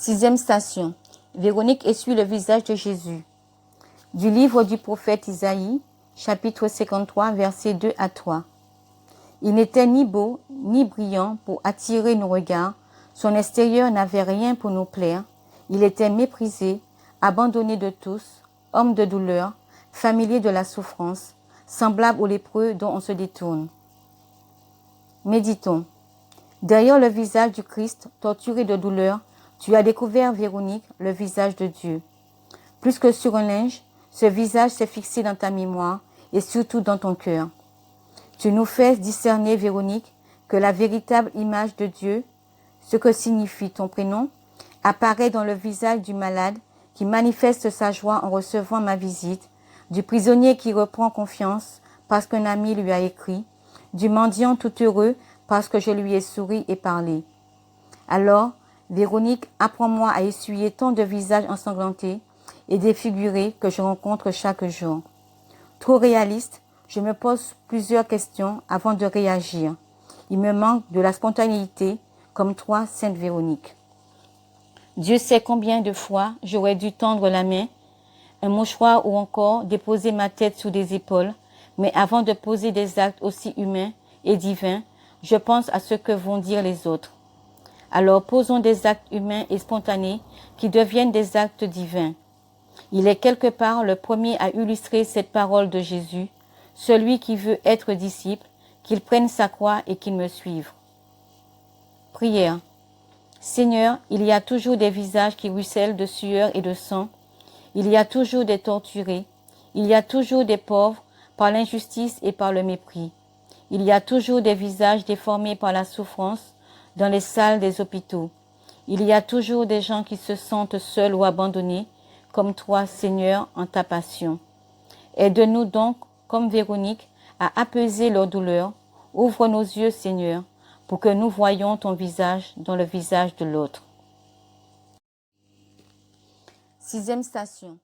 Sixième station. Véronique essuie le visage de Jésus. Du livre du prophète Isaïe, chapitre 53, versets 2 à 3. Il n'était ni beau, ni brillant pour attirer nos regards. Son extérieur n'avait rien pour nous plaire. Il était méprisé, abandonné de tous, homme de douleur, familier de la souffrance, semblable aux lépreux dont on se détourne. Méditons. Derrière le visage du Christ, torturé de douleur, tu as découvert, Véronique, le visage de Dieu. Plus que sur un linge, ce visage s'est fixé dans ta mémoire et surtout dans ton cœur. Tu nous fais discerner, Véronique, que la véritable image de Dieu, ce que signifie ton prénom, apparaît dans le visage du malade qui manifeste sa joie en recevant ma visite, du prisonnier qui reprend confiance parce qu'un ami lui a écrit, du mendiant tout heureux parce que je lui ai souri et parlé. Alors, Véronique, apprends-moi à essuyer tant de visages ensanglantés et défigurés que je rencontre chaque jour. Trop réaliste, je me pose plusieurs questions avant de réagir. Il me manque de la spontanéité, comme toi, Sainte Véronique. Dieu sait combien de fois j'aurais dû tendre la main, un mouchoir ou encore déposer ma tête sous des épaules, mais avant de poser des actes aussi humains et divins, je pense à ce que vont dire les autres. Alors posons des actes humains et spontanés qui deviennent des actes divins. Il est quelque part le premier à illustrer cette parole de Jésus, celui qui veut être disciple, qu'il prenne sa croix et qu'il me suive. Prière. Seigneur, il y a toujours des visages qui ruissellent de sueur et de sang. Il y a toujours des torturés. Il y a toujours des pauvres par l'injustice et par le mépris. Il y a toujours des visages déformés par la souffrance dans les salles des hôpitaux. Il y a toujours des gens qui se sentent seuls ou abandonnés, comme toi, Seigneur, en ta passion. Aide-nous donc, comme Véronique, à apaiser leur douleur. Ouvre nos yeux, Seigneur, pour que nous voyions ton visage dans le visage de l'autre. Sixième station.